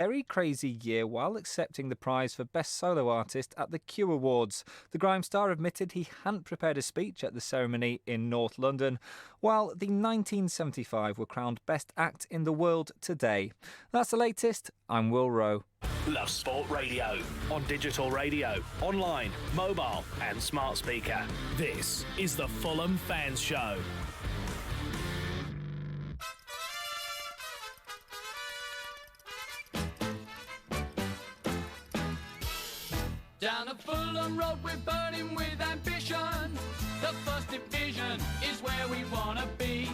very crazy year while accepting the prize for Best Solo Artist at the Q Awards. The Grime star admitted he hadn't prepared a speech at the ceremony in North London, while the 1975 were crowned Best Act in the World today. That's the latest. I'm Will Rowe. Love Sport Radio. On digital radio, online, mobile and smart speaker. This is the Fulham Fans Show. Down the Fulham Road we're burning with ambition. The first division is where we want to be.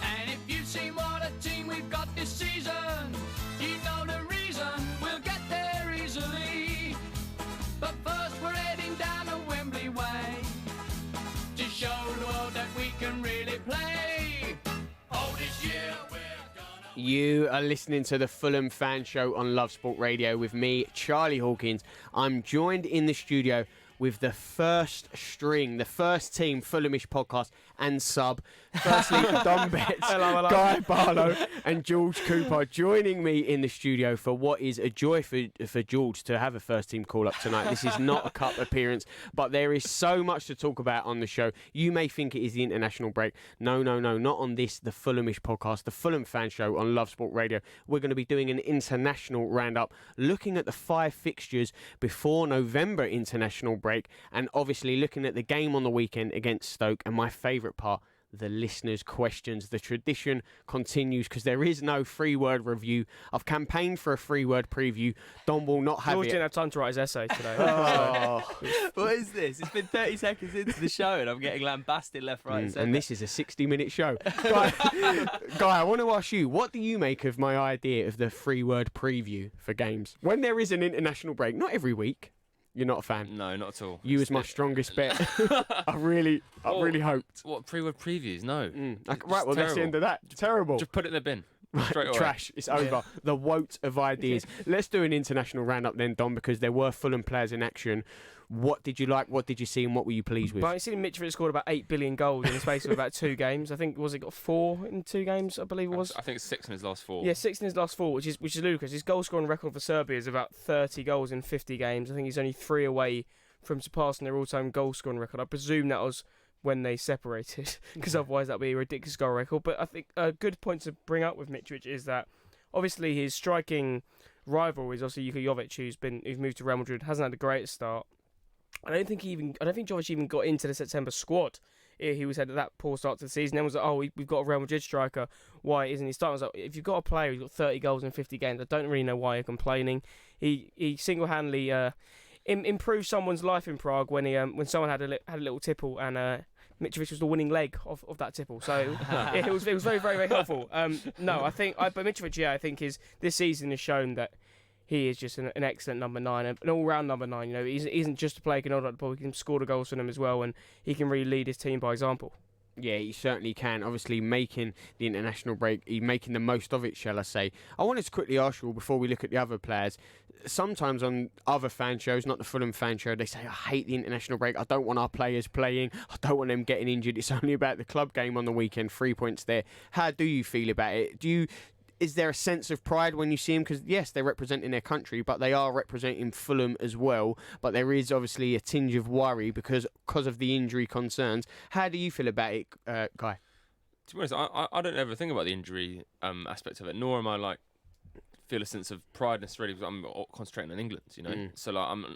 And if you've seen what a team we've got this season, you know the reason we'll get there easily. But first we're heading down the Wembley way to show the world that we can really play. Oh, this year we're gonna... You are listening to the Fulham Fan Show on Love Sport Radio with me, Charlie Hawkins. I'm joined in the studio with the first string, the first team Fulhamish podcast and sub. Firstly, Don Betts, hello. Guy Barlow and George Cooper joining me in the studio for what is a joy for George to have a first team call up tonight. This is not a cup appearance, but there is so much to talk about on the show. You may think it is the international break. No, not on this, the Fulhamish podcast, the Fulham Fan Show on Love Sport Radio. We're going to be doing an international roundup, looking at the 5 fixtures before November international break, and obviously looking at the game on the weekend against Stoke, and my favourite part, the listeners' questions. The tradition continues because there is no 3-word review. I've campaigned for a 3-word preview. Don will not have George it. didn't have time to write his essay today. What is this? It's been 30 seconds into the show and I'm getting lambasted left, right and centre. And this is a 60-minute show. Guy, I want to ask you, what do you make of my idea of the 3-word preview for games? When there is an international break, not every week. You're not a fan? No, not at all. You was my strongest bet. I really hoped. What, pre-word previews? No. Right, well, that's the end of that. Terrible. Just put it in the bin. Straight away. Trash. It's over. The woat of ideas. Let's do an international roundup then, Don, because there were Fulham players in action. What did you like? What did you see? And what were you pleased with? But I've seen Mitrovic scored about 8 billion goals in the space of about 2 games. I think, was it got 4 in 2 games, I believe it was? I think it's 6 in his last 4. Yeah, 6 in his last 4, which is ludicrous. His goal scoring record for Serbia is about 30 goals in 50 games. I think he's only 3 away from surpassing their all-time goal scoring record. I presume that was when they separated, because otherwise that would be a ridiculous goal record. But I think a good point to bring up with Mitrovic is that obviously his striking rival is obviously Yuka Jovic, who's moved to Real Madrid, hasn't had the greatest start. I don't think Jovic even got into the September squad. He was had that poor start to the season. Then was like, we've got a Real Madrid striker. Why isn't he starting? I was like, if you've got a player who's got 30 goals in 50 games, I don't really know why you're complaining. He single-handedly improved someone's life in Prague when someone had a little tipple, and Mitrovic was the winning leg of that tipple. So it was very, very, very helpful. But Mitrovic, I think this season has shown that he is just an excellent number 9, an all-round number 9. You know, he isn't just a player who can hold up the ball. He can score the goals for them as well, and he can really lead his team by example. Yeah, he certainly can. Obviously, making the international break, he's making the most of it, shall I say. I wanted to quickly ask you, before we look at the other players, sometimes on other fan shows, not the Fulham fan show, they say, I hate the international break, I don't want our players playing, I don't want them getting injured, it's only about the club game on the weekend, 3 points there. How do you feel about it? Is there a sense of pride when you see them? Because, yes, they're representing their country, but they are representing Fulham as well. But there is obviously a tinge of worry because of the injury concerns. How do you feel about it, Guy? To be honest, I don't ever think about the injury aspect of it, nor am I feel a sense of pride necessarily because I'm concentrating on England, you know. So I'm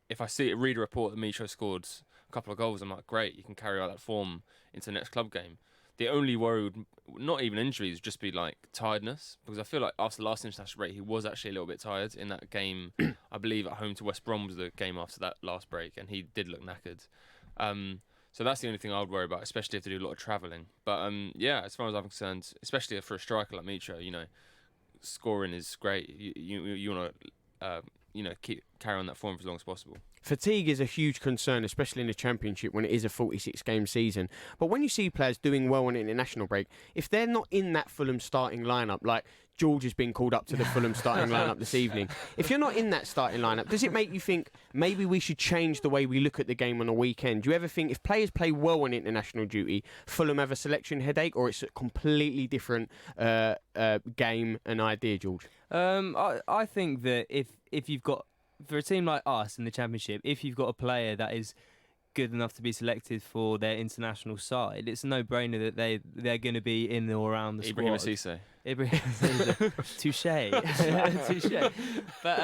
if I read a report that Mitro scored a couple of goals, I'm like, great, you can carry out that form into the next club game. The only worry would not even injuries, just be tiredness, because I feel like after the last international break he was actually a little bit tired in that game. I believe at home to West Brom was the game after that last break, and he did look knackered. So that's the only thing I would worry about, especially if they do a lot of travelling. But as far as I'm concerned, especially for a striker like Mitro, you know, scoring is great. You want to carry on that form for as long as possible. Fatigue is a huge concern, especially in the Championship when it is a 46-game season. But when you see players doing well on an international break, if they're not in that Fulham starting lineup, like George has been called up to the Fulham starting lineup this evening, if you're not in that starting lineup, does it make you think maybe we should change the way we look at the game on a weekend? Do you ever think if players play well on international duty, Fulham have a selection headache, or it's a completely different game and idea, George? I think that if you've got, for a team like us in the Championship, if you've got a player that is good enough to be selected for their international side, it's a no-brainer that they're going to be in or around the Ibrahim squad. Cisse. Touche. But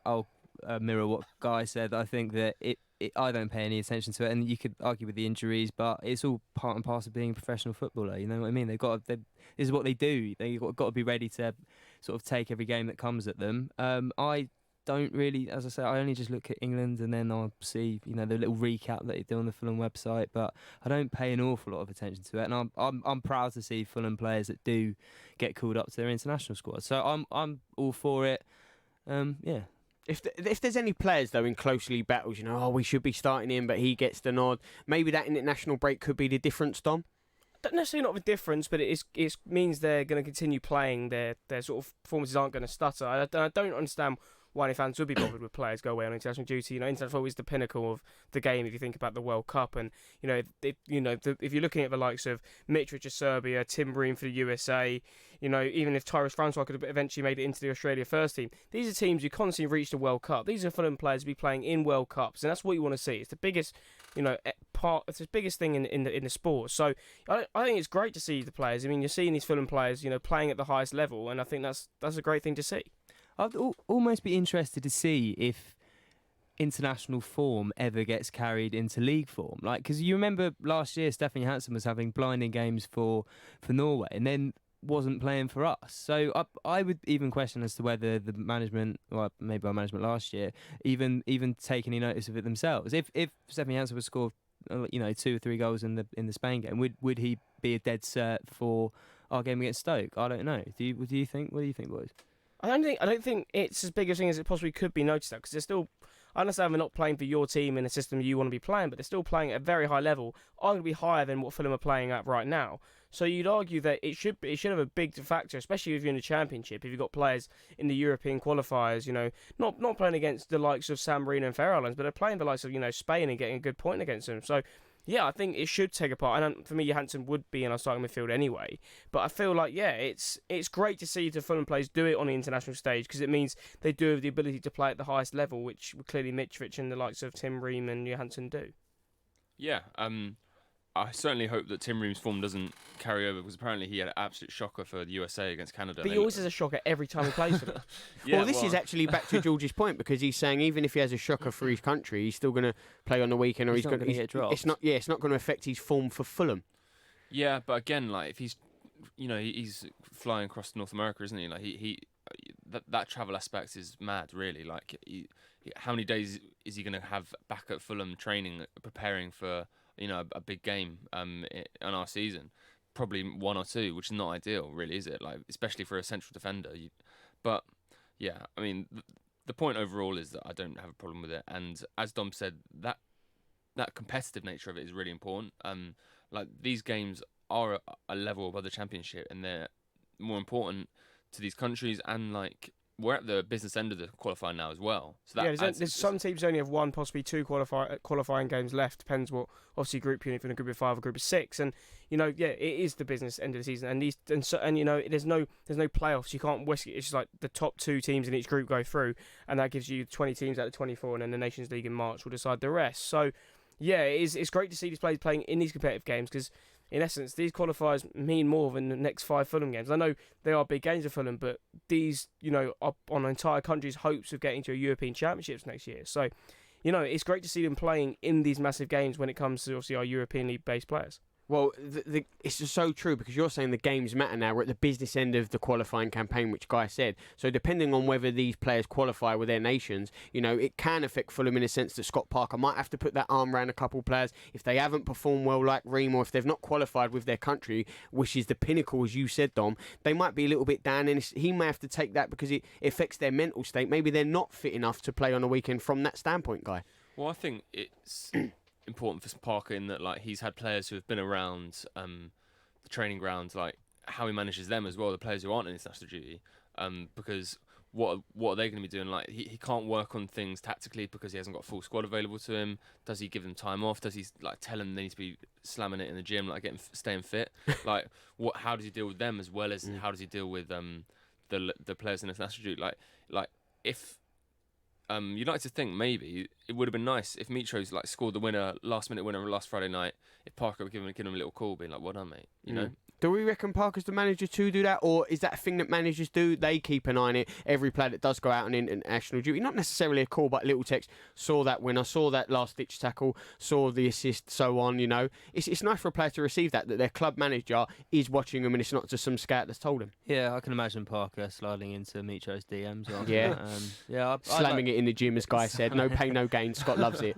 I'll mirror what Guy said. I think that I don't pay any attention to it, and you could argue with the injuries, but it's all part and parcel of being a professional footballer. You know what I mean? This is what they do. They've got to be ready to sort of take every game that comes at them. I don't really, as I say, I only just look at England and then I'll see, the little recap that they do on the Fulham website, but I don't pay an awful lot of attention to it. And I'm proud to see Fulham players that do get called up to their international squad. So I'm all for it. Yeah. If there's any players though in close league battles, we should be starting him, but he gets the nod. Maybe that international break could be the difference, Dom. Not necessarily not the difference, but it means they're going to continue playing. Their sort of performances aren't going to stutter. I don't understand why any fans would be bothered with players go away on international duty. International football is the pinnacle of the game if you think about the World Cup. And if you're looking at the likes of Mitrovic of Serbia, Tim Ream for the USA, even if Tyrus Francois could have eventually made it into the Australia first team, these are teams who constantly reach the World Cup. These are Fulham players who be playing in World Cups, and that's what you want to see. It's the biggest, part. It's the biggest thing in the sport. So I think it's great to see the players. I mean, you're seeing these Fulham players, playing at the highest level, and I think that's a great thing to see. I'd almost be interested to see if international form ever gets carried into league form. Because you remember last year, Stefan Johansson was having blinding games for Norway and then wasn't playing for us. So I would even question as to whether the management, or maybe our management last year, even take any notice of it themselves. If Stefan Johansson would score 2 or 3 goals in the Spain game, would he be a dead cert for our game against Stoke? I don't know. What do you think, boys? I don't think it's as big a thing as it possibly could be noticed at, because they're still. I understand they're not playing for your team in a system you want to be playing, but they're still playing at a very high level, arguably higher than what Fulham are playing at right now. So you'd argue that it should have a big factor, especially if you're in the Championship. If you've got players in the European qualifiers, not playing against the likes of San Marino and Faroe Islands, but are playing the likes of Spain and getting a good point against them. So. Yeah, I think it should take a part. And for me, Johansson would be in our starting midfield anyway. But I feel like, it's great to see the Fulham players do it on the international stage, because it means they do have the ability to play at the highest level, which clearly Mitrovic and the likes of Tim Ream and Johansson do. Yeah, I certainly hope that Tim Ream's form doesn't carry over, because apparently he had an absolute shocker for the USA against Canada. But he always has a shocker every time he plays for them. This is actually back to George's point, because he's saying even if he has a shocker for his country, he's still going to play on the weekend, or he's going to get dropped. It's not going to affect his form for Fulham. Yeah, but again, if he's, he's flying across North America, isn't he? That travel aspect is mad, really. How many days is he going to have back at Fulham training, preparing for a big game on our season? Probably 1 or 2, which is not ideal, really, is it? Especially for a central defender. But yeah, I mean, the point overall is that I don't have a problem with it. And as Dom said, that competitive nature of it is really important. These games are a level above the Championship, and they're more important to these countries, and we're at the business end of the qualifying now as well. So there's some teams only have 1, possibly 2 qualifying games left. Depends what, obviously, group you're in, if you're in a group of 5 or group of 6, and it is the business end of the season, and there's no playoffs. You can't whisk it. It's just the top 2 teams in each group go through, and that gives you 20 teams out of 24, and then the Nations League in March will decide the rest. So it's great to see these players playing in these competitive games, because in essence, these qualifiers mean more than the next 5 Fulham games. I know they are big games for Fulham, but these, are on an entire country's hopes of getting to a European Championships next year. So, it's great to see them playing in these massive games when it comes to, obviously, our European League-based players. Well, it's just so true because you're saying the games matter now. We're at the business end of the qualifying campaign, which Guy said. So depending on whether these players qualify with their nations, it can affect Fulham in a sense that Scott Parker might have to put that arm around a couple of players if they haven't performed well like Ream, or if they've not qualified with their country, which is the pinnacle, as you said, Dom. They might be a little bit down, and he may have to take that because it affects their mental state. Maybe they're not fit enough to play on a weekend from that standpoint, Guy. Well, I think it's important for Parker in that he's had players who have been around the training grounds, how he manages them as well, the players who aren't in international duty, because what are they going to be doing? He can't work on things tactically because he hasn't got a full squad available to him. Does he give them time off? Does he tell them they need to be slamming it in the gym, staying fit? How does he deal with them as well as how does he deal with the players in international duty? If you'd like to think maybe it would have been nice if Mitro's scored the last minute winner last Friday night. If Parker would give him a little call, being well done, mate. You know. Do we reckon Parker's the manager to do that, or is that a thing that managers do? They keep an eye on it. Every player that does go out on international duty, not necessarily a call, but a little text. Saw that winner, saw that last ditch tackle, saw the assist, so on. It's nice for a player to receive that their club manager is watching them, and it's not just some scout that's told him. Yeah, I can imagine Parker sliding into Mitro's DMs. Yeah, slamming it in the gym, as Guy said. No pain, no gain. Scott loves it.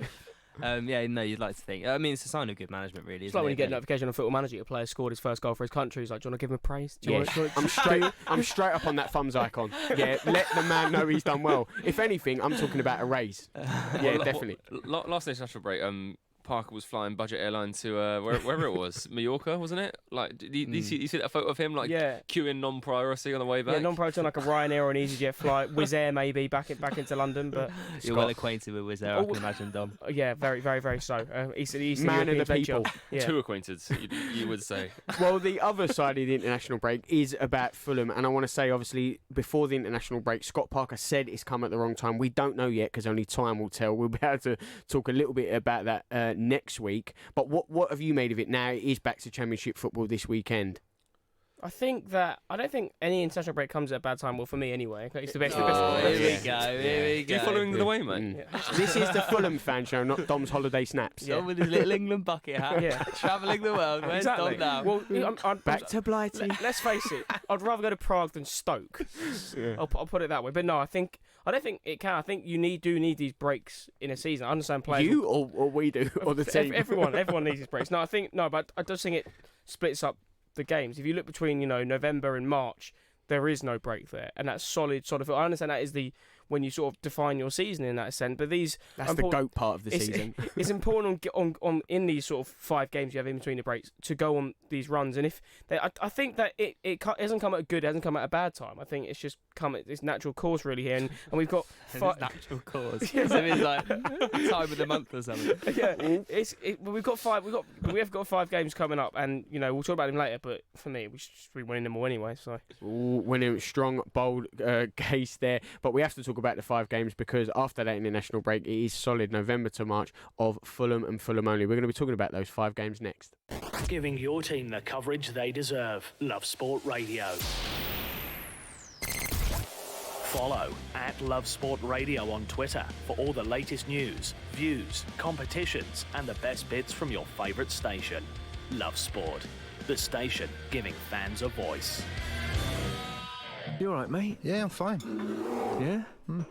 You'd like to think. I mean, it's a sign of good management, really. It's like when you get a notification on Football Manager, a player scored his first goal for his country. He's like, do you want to give him a praise? I'm straight up on that thumbs icon. Yeah, let the man know he's done well. If anything, I'm talking about a raise. Definitely. Last international break, Parker was flying budget airline to wherever it was, Mallorca, wasn't it? Did you see that photo of him queuing non-priority on the way back? Yeah, non-priority on a Ryanair or an EasyJet flight, Wizz Air maybe back into London, but you're well acquainted with Wizz Air, I can imagine, Dom. Yeah, very, very, very so. Eastern Man European of the people. Yeah. Too acquainted, you would say. Well, the other side of the international break is about Fulham, and I want to say, obviously, before the international break, Scott Parker said it's come at the wrong time. We don't know yet because only time will tell. We'll be able to talk a little bit about that next week. But what have you made of it now? It is back to Championship football this weekend. I don't think any international break comes at a bad time. Well, for me anyway. It's the best. Here we go. You following the way, mate? Yeah. This is the Fulham fan show, not Dom's holiday snaps. Dom with his little England bucket hat, travelling the world. Where's Exactly. Dom now? Well, Back to Blighty. Let's face it. I'd rather go to Prague than Stoke. I'll put it that way. But no, I don't think it can. I think you do need these breaks in a season. I understand players. You or we do, or the team. Everyone needs these breaks. No, but I just think it splits up the games. If you look between November and March, there is no break there, and that's solid. I understand that is when you sort of define your season in that sense. But that's the GOAT part of the season. It's important on in these sort of 5 games you have in between the breaks to go on these runs. And I think that it hasn't come at a good, it hasn't come at a bad time. I think it's just come at this natural course really here, and we've got natural course. Yes, it is like time of the month or something. Yeah, we have got 5 games coming up, and we'll talk about them later. But for me, we should be winning them all anyway. So winning strong, bold case there. But we have to talk about the 5 games because after that international break, it is solid November to March of Fulham and Fulham only. We're going to be talking about those 5 games next. Giving your team the coverage they deserve. Love Sport Radio. Follow @Love Sport Radio on Twitter for all the latest news, views, competitions, and the best bits from your favourite station. Love Sport, the station giving fans a voice. You all right, mate? Yeah, I'm fine. Yeah?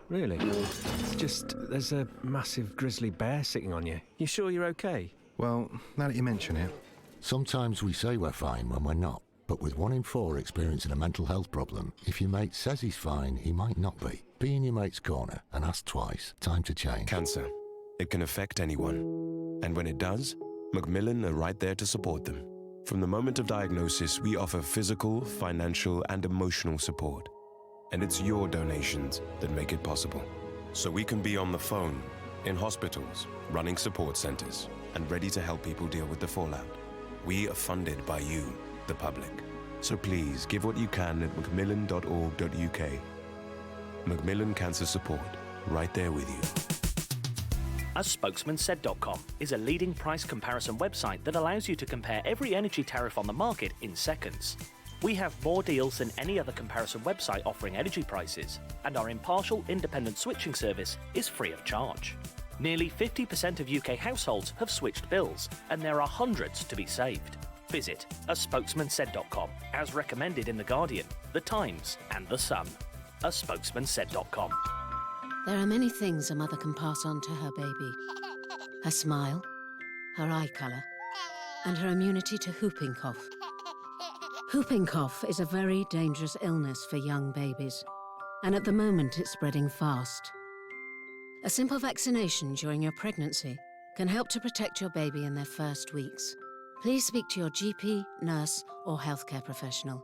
Really? It's just there's a massive grizzly bear sitting on you. You sure you're okay? Well, now that you mention it. Sometimes we say we're fine when we're not. But with 1 in 4 experiencing a mental health problem, if your mate says he's fine, he might not be. Be in your mate's corner and ask twice. Time to change. Cancer. It can affect anyone. And when it does, Macmillan are right there to support them. From the moment of diagnosis, we offer physical, financial, and emotional support. And it's your donations that make it possible. So we can be on the phone, in hospitals, running support centres, and ready to help people deal with the fallout. We are funded by you, the public. So please give what you can at macmillan.org.uk. Macmillan Cancer Support, right there with you. As spokesmansaid.com is a leading price comparison website that allows you to compare every energy tariff on the market in seconds. We have more deals than any other comparison website offering energy prices, and our impartial independent switching service is free of charge. Nearly 50% of UK households have switched bills, and there are hundreds to be saved. Visit aspokesmansaid.com, as recommended in The Guardian, The Times and The Sun. aspokesmansaid.com. There are many things a mother can pass on to her baby. Her smile, her eye colour, and her immunity to whooping cough. Whooping cough is a very dangerous illness for young babies, and at the moment it's spreading fast. A simple vaccination during your pregnancy can help to protect your baby in their first weeks. Please speak to your GP, nurse, or healthcare professional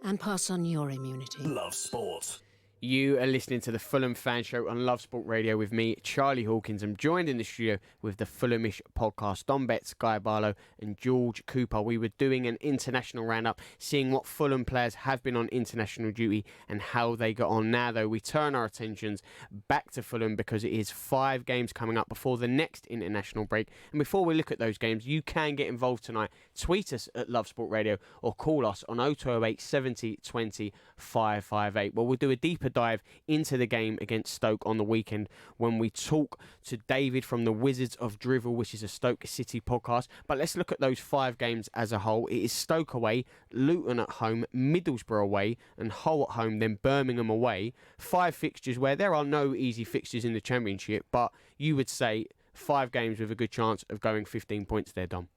and pass on your immunity. Love sport. You are listening to the Fulham Fan Show on Love Sport Radio with me, Charlie Hawkins. I'm joined in the studio with the Fulhamish podcast, Don Betts, Guy Barlow and George Cooper. We were doing an international roundup, seeing what Fulham players have been on international duty and how they got on. Now, though, we turn our attentions back to Fulham because it is 5 games coming up before the next international break. And before we look at those games, you can get involved tonight. Tweet us at Love Sport Radio or call us on 0208 70 20 558. Well, we'll do a deeper dive into the game against Stoke on the weekend when we talk to David from the Wizards of Drivel, which is a Stoke City podcast. But let's look at those 5 games as a whole. It is Stoke away, Luton at home, Middlesbrough away and Hull at home, then Birmingham away. 5 fixtures where there are no easy fixtures in the Championship, but you would say 5 games with a good chance of going 15 points there, Dom.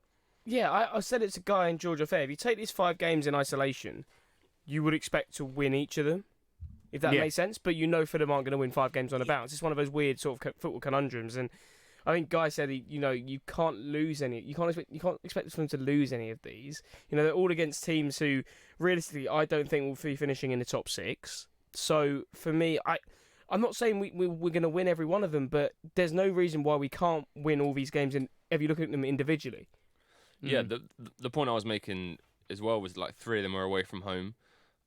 Yeah, I said it to Guy and George Affair. If you take these 5 games in isolation, you would expect to win each of them, if that makes sense. But you know Fulham aren't going to win 5 games on a bounce. It's one of those weird sort of football conundrums. And I think Guy said, you can't lose any. You can't expect Fulham to lose any of these. They're all against teams who, realistically, I don't think will be finishing in the top 6. So for me, I'm not saying we're going to win every one of them, but there's no reason why we can't win all these games if you look at them individually. Yeah, the point I was making as well was like 3 of them are away from home.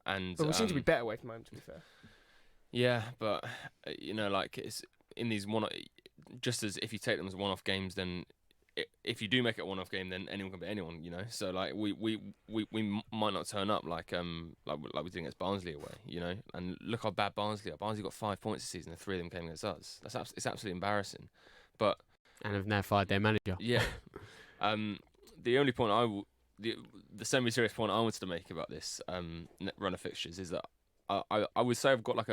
But we seem to be better away from home, to be fair. Yeah, but like it's in these just as if you take them as one-off games, then if you do make it a one-off game, then anyone can beat anyone. So like we might not turn up like we did against Barnsley away. And look how bad Barnsley are. Barnsley got 5 points this season, and 3 of them came against us. It's absolutely embarrassing. But and have now fired their manager. Yeah. The only point the semi-serious point I wanted to make about this run of fixtures is that I would say I've got like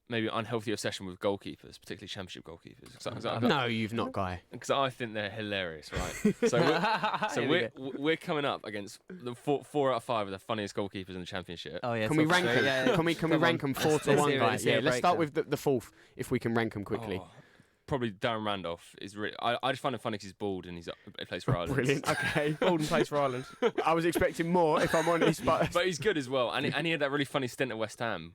maybe unhealthy obsession with goalkeepers, particularly Championship goalkeepers. No, you've not, Guy. Because I think they're hilarious, right? So we're coming up against the 4 out of 5 of the funniest goalkeepers in the Championship. Oh yeah. Can we rank them? Yeah. Can we rank them 4 to 1, Guy? Yeah. Let's start with the 4th, if we can rank them quickly. Oh. Probably Darren Randolph is really. I just find him funny because he's bald and he plays for Ireland. Brilliant. Okay. Bald and plays for Ireland. I was expecting more, if I'm honest, but he's good as well. And he had that really funny stint at West Ham,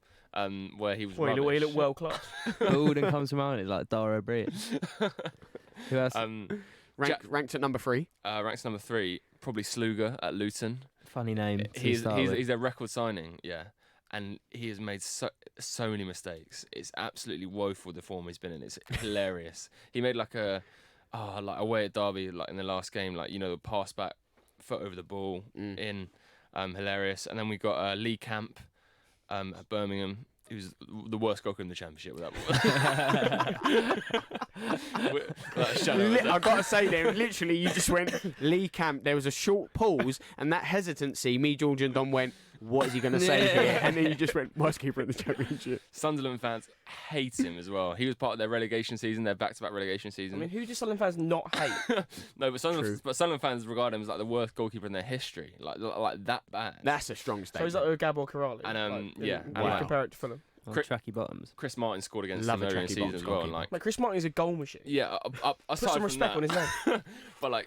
where he was. He looked world class. Bald and comes from Ireland like Dara O'Brien. Who else? Ranked at number 3. Ranked number 3, probably Sluga at Luton. Funny name. He's a record signing, yeah. And he has made so many mistakes. It's absolutely woeful the form he's been in. It's hilarious. He made like away at Derby, like in the last game, the pass back, foot over the ball in, hilarious. And then we got Lee Camp at Birmingham, who's the worst goalkeeper in the Championship with that. I've got to say there, literally, you just went Lee Camp. There was a short pause, and that hesitancy, me, George, and Don went, what is he going to say here? And then you just went, worst keeper in the Championship. Sunderland fans hate him as well. He was part of their relegation season, their back-to-back relegation season. I mean, who do Sunderland fans not hate? No, but Sunderland fans regard him as like the worst goalkeeper in their history, like that bad. That's a strong statement. So he's like Gabor Corrali. And compare it to Fulham. Tracky bottoms. Chris Martin scored against them earlier in the season as well. And Chris Martin is a goal machine. Yeah, put some respect on his name. But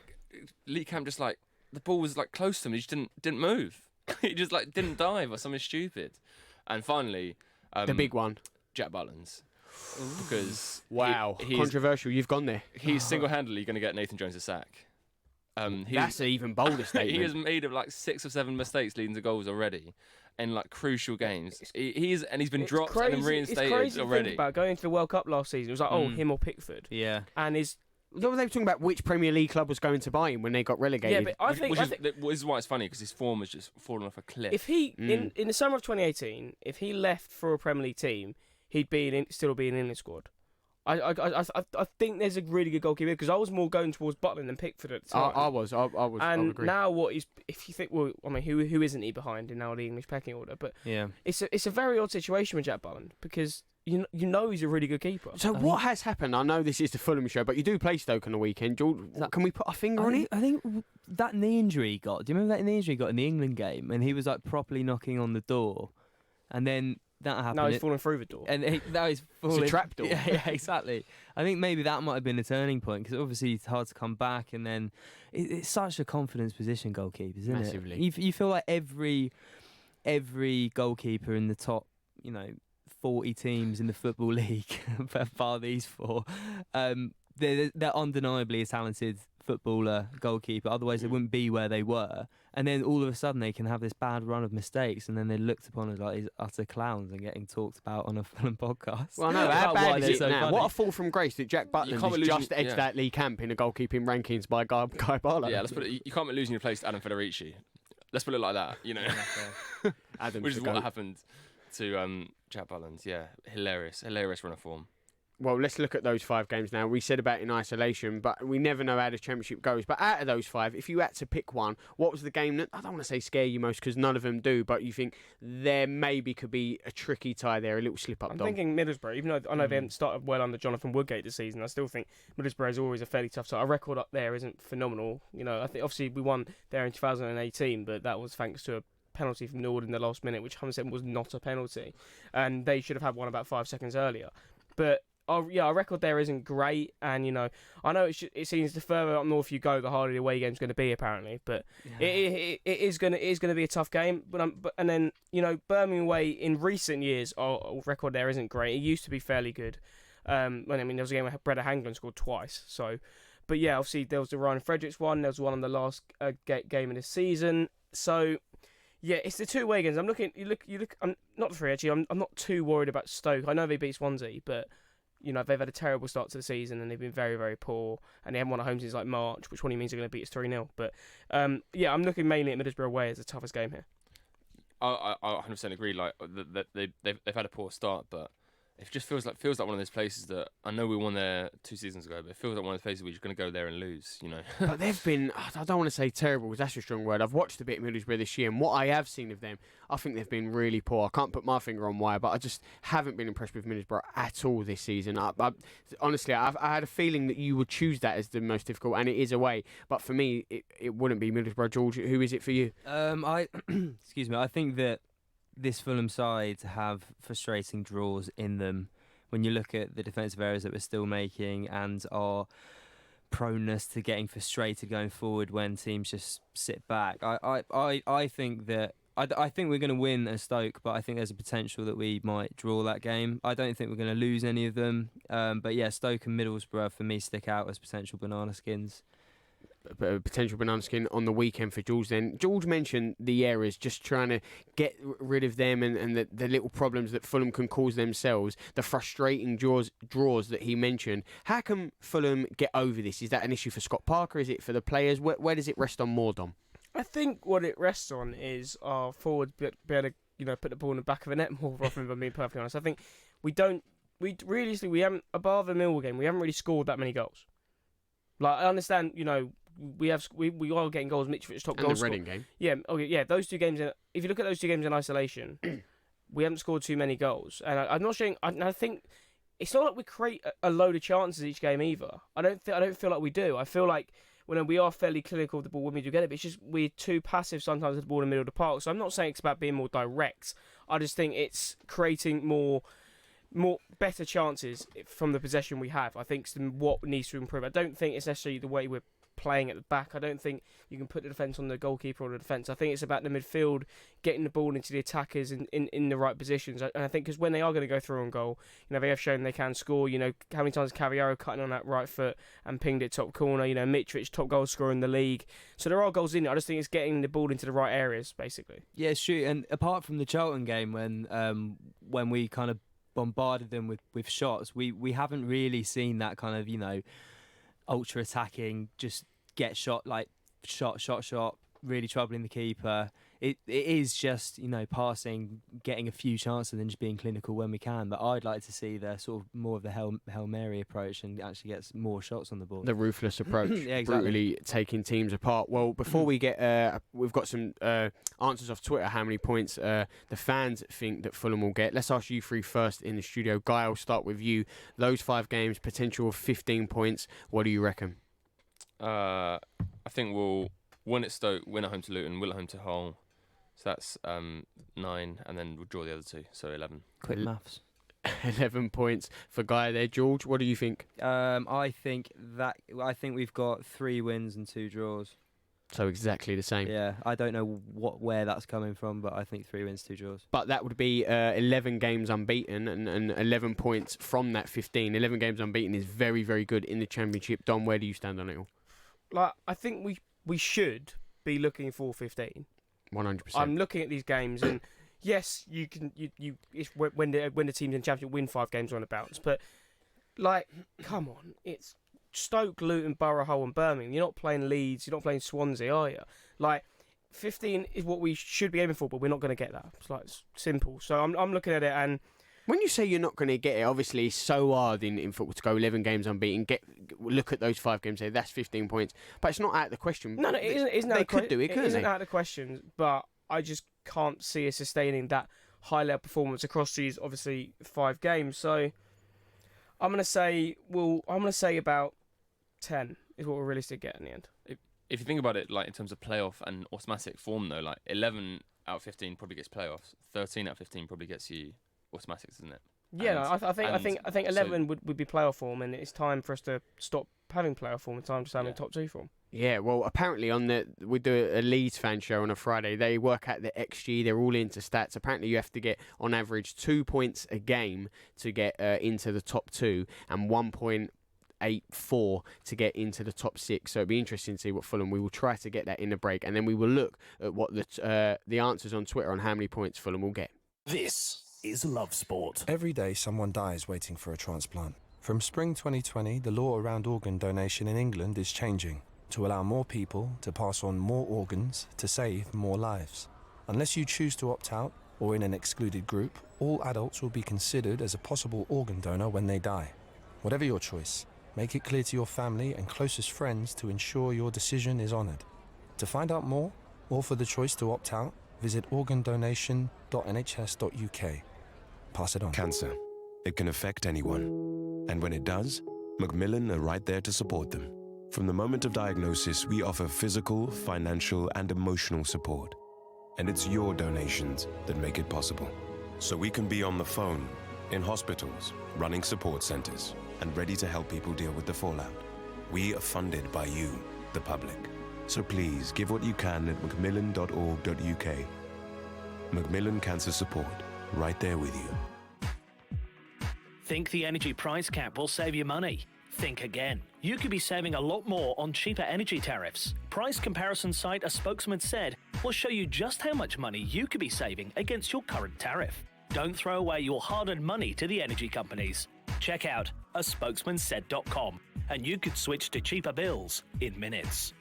Lee Camp just the ball was close to him. He just didn't move. He just didn't dive or something stupid. And finally, the big one, Jack Butlins. Because he's controversial. You've gone there. He's single-handedly going to get Nathan Jones a sack. That's an even bolder statement. He has made 6 or 7 mistakes leading to goals already in crucial games. He's been dropped and reinstated it's crazy already. To think about going to the World Cup last season. It was him or Pickford. Yeah. And they were talking about which Premier League club was going to buy him when they got relegated. Yeah, but I think this is why it's funny, because his form has just fallen off a cliff. If he in the summer of 2018, if he left for a Premier League team, he'd still be in the squad. I think there's a really good goalkeeper because I was more going towards Butland than Pickford at the time. I was. I would agree. Now if you think, well, I mean, who isn't he behind in now the English pecking order? But yeah, it's a very odd situation with Jack Butland because you know he's a really good keeper. So what has happened? I know this is the Fulham show, but you do play Stoke on the weekend. George, can we put a finger on it? I think that knee injury he got. Do you remember that knee injury he got in the England game? And he was like properly knocking on the door, and then that happened. No, he's falling through the door. And now he's falling. It's a trap door. Yeah, exactly. I think maybe that might have been a turning point because obviously it's hard to come back, and then it's such a confidence position, goalkeepers, isn't Massively. it? You feel like every goalkeeper in the top, 40 teams in the Football League, bar these four, they're undeniably a talented footballer, goalkeeper. Otherwise, they wouldn't be where they were. And then all of a sudden, they can have this bad run of mistakes, and then they're looked upon as like these utter clowns and getting talked about on a Fulham podcast. Well, no, how bad is it so now? funny. What a fall from grace that Jack Butland has just edged that Lee Camp in the goalkeeping rankings by Guy Barlow. Yeah, let's put it. You can't be losing your place to Adam Federici. Let's put it like that. Which is what happened to Jack Butland. Yeah, hilarious run of form. Well, let's look at those 5 games now. We said about in isolation, but we never know how the Championship goes. But out of those 5, if you had to pick one, what was the game that, I don't want to say scare you most because none of them do, but you think there maybe could be a tricky tie there, a little slip-up? I'm thinking Middlesbrough. Even though I know they haven't started well under Jonathan Woodgate this season, I still think Middlesbrough is always a fairly tough side. Our record up there isn't phenomenal. I think obviously we won there in 2018, but that was thanks to a penalty from Nord in the last minute, which Hawkins said was not a penalty, and they should have had one about 5 seconds earlier. But our record there isn't great, and I know it seems the further up north you go, the harder the away game's going to be apparently. But it is going to be a tough game. And then Birmingham away in recent years, our record there isn't great. It used to be fairly good. There was a game where Breda Hangland scored twice. So, but yeah, obviously there was the Ryan Fredericks one. There was one on the last game of the season. So. Yeah, it's the 2 away games. I'm looking. You look. I'm not the 3 actually. I'm not too worried about Stoke. I know they beat Swansea, but they've had a terrible start to the season and they've been very, very poor. And they haven't won at home since like March, which probably means they're going to beat us 3-0. But I'm looking mainly at Middlesbrough away as the toughest game here. I 100% agree. Like that they've had a poor start, but it just feels like one of those places that I know we won there 2 seasons ago, but it feels like one of those places where you're just going to go there and lose. But they've been, I don't want to say terrible because that's a strong word. I've watched a bit of Middlesbrough this year, and what I have seen of them, I think they've been really poor. I can't put my finger on why, but I just haven't been impressed with Middlesbrough at all this season. Honestly, I had a feeling that you would choose that as the most difficult, and it is away. But for me, it wouldn't be Middlesbrough. George, who is it for you? Excuse me. I think that this Fulham side have frustrating draws in them. When you look at the defensive errors that we're still making and our proneness to getting frustrated going forward when teams just sit back, I think that I think we're going to win at Stoke, but I think there's a potential that we might draw that game. I don't think we're going to lose any of them, but yeah, Stoke and Middlesbrough for me stick out as potential banana skins. Potential banana skin on the weekend for George then. George mentioned the errors, just trying to get rid of them and the little problems that Fulham can cause themselves, the frustrating draws that he mentioned. How can Fulham get over this? Is that an issue for Scott Parker? Is it for the players? Where does it rest on more, Dom? I think what it rests on is our forwards be able to put the ball in the back of the net more often, if I'm being perfectly honest. I think we haven't, above the Millwall game, we haven't really scored that many goals. Like, I understand, we are getting goals. Mitrovic top goal scorer. And the Reading game. Yeah, okay, yeah. Those 2 games. If you look at those 2 games in isolation, we haven't scored too many goals. And I'm not saying. I think it's not like we create a load of chances each game either. I don't feel like we do. I feel like when we are fairly clinical with the ball when we do get it, but it's just we're too passive sometimes with the ball in the middle of the park. So I'm not saying it's about being more direct. I just think it's creating more better chances from the possession we have. I think it's what needs to improve. I don't think it's necessarily the way we're playing at the back. I don't think you can put the defence on the goalkeeper or the defence. I think it's about the midfield getting the ball into the attackers in the right positions. And I think because when they are going to go through on goal, they have shown they can score. How many times Cavallaro cutting on that right foot and pinged it top corner. Mitrovic top goal scorer in the league. So there are goals in it. I just think it's getting the ball into the right areas, basically. Yeah, it's true. And apart from the Charlton game, when we kind of bombarded them with shots, we haven't really seen that kind of ultra attacking, just get shot, really troubling the keeper. it is just, passing, getting a few chances and then just being clinical when we can. But I'd like to see the sort of more of the Hail Mary approach and actually get more shots on the board. The ruthless approach, Yeah, exactly. brutally taking teams apart. Well, before we get, we've got some answers off Twitter, how many points the fans think that Fulham will get. Let's ask you three first in the studio. Guy, I'll start with you. Those 5 games, potential of 15 points. What do you reckon? I think we'll win at Stoke, win at home to Luton, win at home to Hull. So that's 9, and then we'll draw the other 2, so 11. Quick maths. 11 points for Guy there. George, what do you think? I think we've got 3 wins and 2 draws. So exactly the same. Yeah, I don't know where that's coming from, but I think 3 wins, 2 draws. But that would be 11 games unbeaten and 11 points from that 15. 11 games unbeaten is very, very good in the Championship. Dom, where do you stand on it all? I think we should be looking for 15. 100%. I'm looking at these games, and yes, you can. If when the teams in Championship win 5 games on a bounce, but come on, it's Stoke, Luton, Borough, Hull, and Birmingham. You're not playing Leeds. You're not playing Swansea, are you? 15 is what we should be aiming for, but we're not going to get that. It's simple. So I'm looking at it, and when you say you're not going to get it, obviously it's so hard in football to go 11 games unbeaten. Look at those 5 games, say that's 15 points, but it's not out of the question. No, it isn't. They could do it, couldn't they? It isn't out of the question, but I just can't see us sustaining that high level performance across these obviously 5 games. So I'm going to say about 10 is what we're realistic to get in the end. If you think about it, in terms of playoff and automatic form, though, 11 out of 15 probably gets playoffs. 13 out of 15 probably gets you automatics, isn't it? Yeah, I think 11 would be playoff form, and it's time for us to stop having playoff form and time to having top 2 form. Yeah, well, apparently we do a Leeds fan show on a Friday. They work out the XG. They're all into stats. Apparently, you have to get on average 2 points a game to get into the top 2, and 1.84 to get into the top 6. So it'll be interesting to see what Fulham. We will try to get that in the break, and then we will look at what the answers on Twitter on how many points Fulham will get. This is Love Sport. Every day someone dies waiting for a transplant. From spring 2020, the law around organ donation in England is changing to allow more people to pass on more organs to save more lives. Unless you choose to opt out or in an excluded group, all adults will be considered as a possible organ donor when they die. Whatever your choice, make it clear to your family and closest friends to ensure your decision is honoured. To find out more, or for the choice to opt out, visit organdonation.nhs.uk. Pass it on. Cancer. It can affect anyone. And when it does, Macmillan are right there to support them. From the moment of diagnosis, we offer physical, financial, and emotional support. And it's your donations that make it possible. So we can be on the phone, in hospitals, running support centres, and ready to help people deal with the fallout. We are funded by you, the public. So please give what you can at macmillan.org.uk. Macmillan Cancer Support, right there with you. Think the energy price cap will save you money? Think again. You could be saving a lot more on cheaper energy tariffs. Price comparison site A Spokesman Said will show you just how much money you could be saving against your current tariff. Don't throw away your hard-earned money to the energy companies. Check out aspokesmansaid.com and you could switch to cheaper bills in minutes.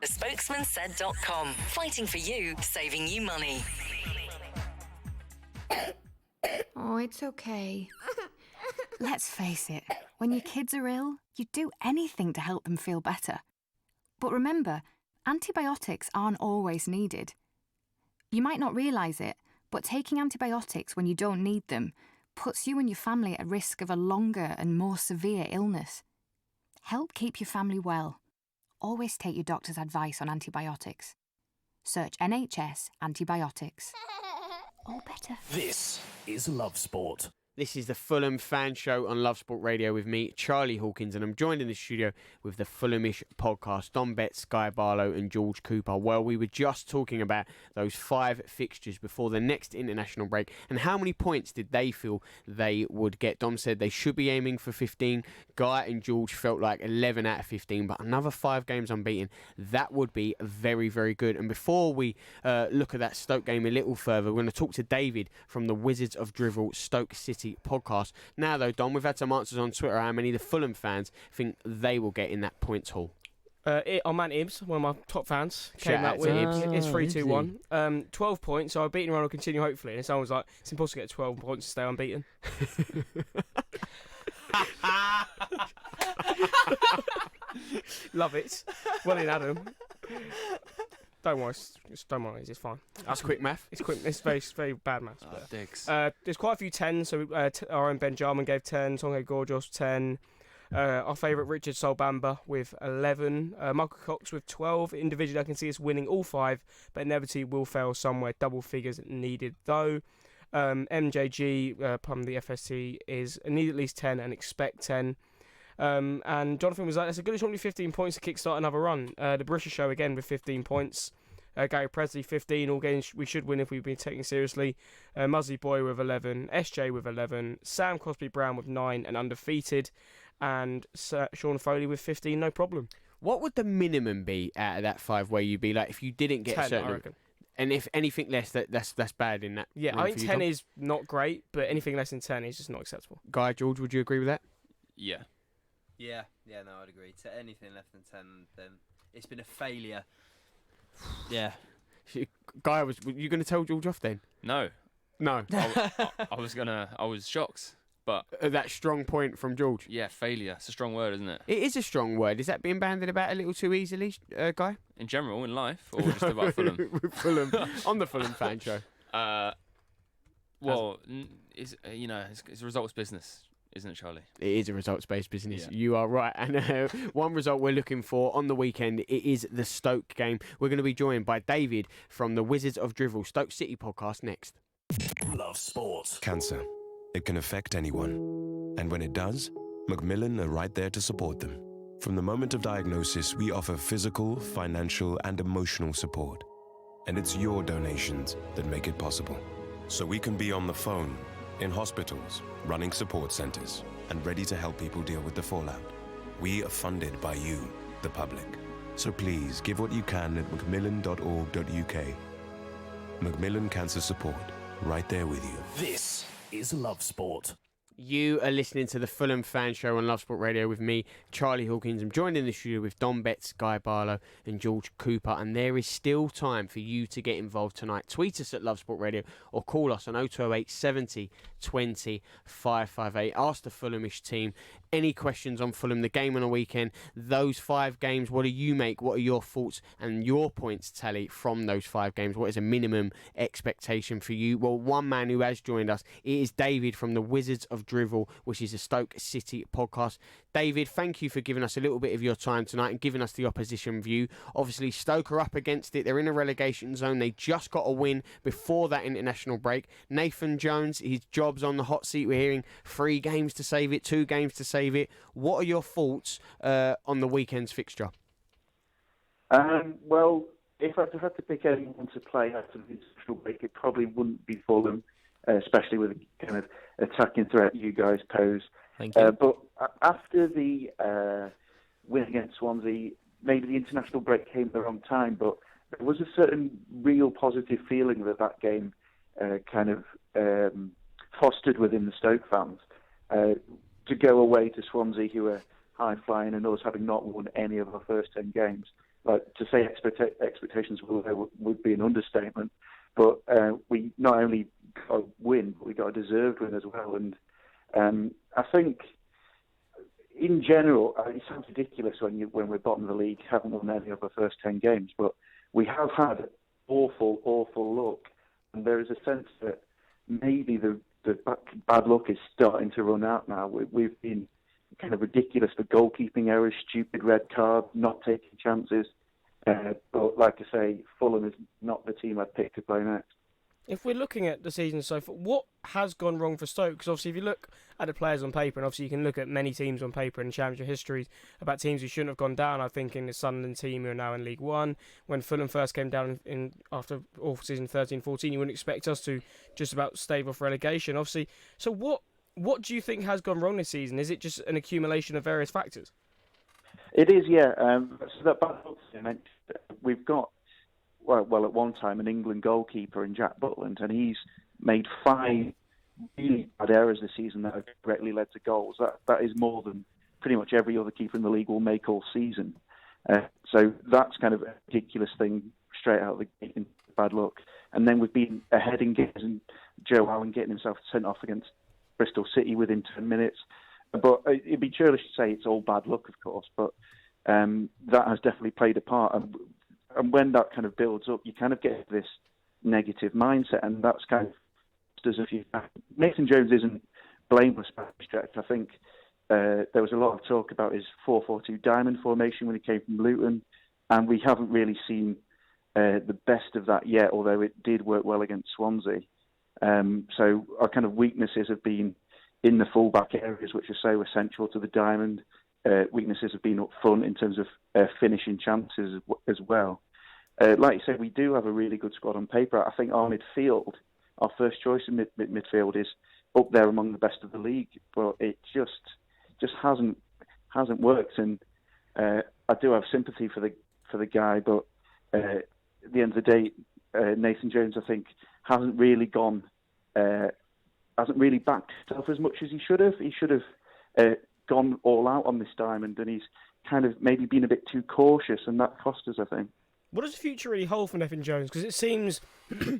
aspokesmansaid.com. Fighting for you, saving you money. Oh, it's okay. Let's face it, when your kids are ill, you'd do anything to help them feel better. But remember, antibiotics aren't always needed. You might not realise it, but taking antibiotics when you don't need them puts you and your family at risk of a longer and more severe illness. Help keep your family well. Always take your doctor's advice on antibiotics. Search NHS antibiotics. All better. This is Love Sport. This is the Fulham Fan Show on Love Sport Radio with me, Charlie Hawkins, and I'm joined in the studio with the Fulhamish podcast, Dom Betts, Guy Barlow and George Cooper. Well, we were just talking about those 5 fixtures before the next international break and how many points did they feel they would get. Dom said they should be aiming for 15. Guy and George felt like 11 out of 15, but another 5 games unbeaten, that would be very, very good. And before we look at that Stoke game a little further, we're going to talk to David from the Wizards of Drivel Stoke City podcast. Now though, Dom, we've had some answers on Twitter how many the Fulham fans think they will get in that points haul. Our man Ibs, one of my top fans, Shout came out out to with Ibs. it's 3-2-1. 12 points, so our beating run will continue hopefully. And someone was like, it's impossible to get 12 points to stay unbeaten. Love it. Well in, Adam. Don't worry, it's fine. That's quick math. It's quick. It's very bad maths. Oh, dicks. There's quite a few 10s. So our own Ben Jarman gave 10. Tonge Gorgos 10. Our favourite Richard Solbamba with 11. Michael Cox with 12. Individually, I can see us winning all 5, but inevitably will fail somewhere. Double figures needed though. MJG from the FST is need at least 10 and expect 10. And Jonathan was like, that's a good only 15 points to kickstart another run. The Barisha Show again with 15 points. Gary Presley 15. All games we should win if we've been taken seriously. Muzzy Boy with 11. SJ with 11. Sam Crosby Brown with 9 and undefeated. And Sean Foley with 15, no problem. What would the minimum be out of that 5 where you'd be like, if you didn't get 10, a certain... I reckon. And if anything less, that's bad in that. Yeah, I think 10 is not great, but anything less than 10 is just not acceptable. Guy, George, would you agree with that? Yeah. Yeah, no, I'd agree. To anything less than 10, then it's been a failure. Yeah. Guy, were you going to tell George off then? No. No. I was shocked, but that strong point from George. Yeah, failure. It's a strong word, isn't it? It is a strong word. Is that being banded about a little too easily, Guy? In general, in life, or just about Fulham? Fulham on the Fulham fan show. Well, it's a results business, isn't it, Charlie? It is a results-based business. Yeah. You are right. And one result we're looking for on the weekend, it is the Stoke game. We're going to be joined by David from the Wizards of Drivel Stoke City podcast next. Love sport. Cancer. It can affect anyone. And when it does, Macmillan are right there to support them. From the moment of diagnosis, we offer physical, financial, and emotional support. And it's your donations that make it possible. So we can be on the phone, in hospitals, running support centres, and ready to help people deal with the fallout. We are funded by you, the public. So please give what you can at macmillan.org.uk. Macmillan Cancer Support, right there with you. This is Love Sport. You are listening to the Fulham Fan Show on Love Sport Radio with me, Charlie Hawkins. I'm joined in the studio with Don Betts, Guy Barlow and George Cooper. And there is still time for you to get involved tonight. Tweet us at Love Sport Radio or call us on 0208 70 20 558. Ask the Fulhamish team any questions on Fulham, the game on a weekend, those 5 games. What do you make? What are your thoughts and your points tally from those 5 games? What is a minimum expectation for you? Well, one man who has joined us, it is David from the Wizards of Drivel, which is a Stoke City podcast. David, thank you for giving us a little bit of your time tonight and giving us the opposition view. Obviously, Stoke are up against it. They're in a relegation zone. They just got a win before that international break. Nathan Jones, his job's on the hot seat. We're hearing 3 games to save it, 2 games to save it. What are your thoughts on the weekend's fixture? Well, if I had to pick anyone to play after the international break, it probably wouldn't be Fulham, especially with the kind of attacking threat you guys pose. Thank you. But after the win against Swansea, maybe the international break came at the wrong time, but there was a certain real positive feeling that game kind of fostered within the Stoke fans. To go away to Swansea, who are high-flying, and us having not won any of our first 10 games. Like, to say expectations were there would be an understatement, but we not only got a win, but we got a deserved win as well. And I think, in general, it sounds ridiculous when we're bottom of the league, haven't won any of our first 10 games, but we have had awful luck, and there is a sense that maybe the bad luck is starting to run out now. We've been kind of ridiculous for goalkeeping errors, stupid red cards, not taking chances. But like I say, Fulham is not the team I'd pick to play next. If we're looking at the season so far, what has gone wrong for Stoke? Because obviously if you look at the players on paper, and obviously you can look at many teams on paper in Championship history about teams who shouldn't have gone down. I think in the Sunderland team who are now in League One. When Fulham first came down in after all season 13-14, you wouldn't expect us to just about stave off relegation. Obviously, so what do you think has gone wrong this season? Is it just an accumulation of various factors? It is, yeah. So that bad luck you mentioned, we've got, well, at one time, an England goalkeeper in Jack Butland, and he's made 5 really bad errors this season that have directly led to goals. That is more than pretty much every other keeper in the league will make all season. So that's kind of a ridiculous thing straight out of the gate in bad luck. And then we've been ahead in games, and Joe Allen getting himself sent off against Bristol City within 10 minutes. But it'd be churlish to say it's all bad luck, of course, but that has definitely played a part. And when that kind of builds up, you kind of get this negative mindset, and that's kind of does a few. Nathan Jones isn't blameless by any stretch. I think there was a lot of talk about his 4-4-2 diamond formation when he came from Luton, and we haven't really seen the best of that yet, although it did work well against Swansea. So our kind of weaknesses have been in the full-back areas, which are so essential to the diamond. Weaknesses have been up front in terms of finishing chances as well. Like you said, we do have a really good squad on paper. I think our midfield, our first choice in midfield, is up there among the best of the league, but it just hasn't worked. And I do have sympathy for the guy, but at the end of the day, Nathan Jones, I think, hasn't really backed himself as much as he should have. He should have gone all out on this diamond, and he's kind of maybe been a bit too cautious, and that cost us, I think. What does the future really hold for Nathan Jones? Because it seems,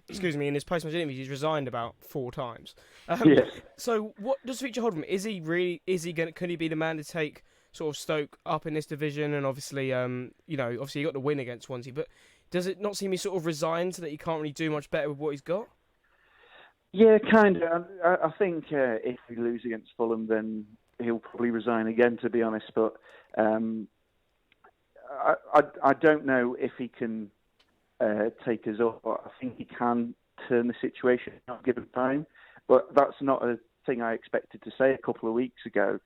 excuse me, in his post-match interviews, he's resigned about 4 times. Yes. So what does the future hold for him? Can he be the man to take sort of Stoke up in this division? And obviously, obviously he got the win against Swansea, but does it not seem he's sort of resigned that he can't really do much better with what he's got? Yeah, kind of. I think if we lose against Fulham, then he'll probably resign again, to be honest. But I don't know if he can take us up. I think he can turn the situation at given time. But that's not a thing I expected to say a couple of weeks ago.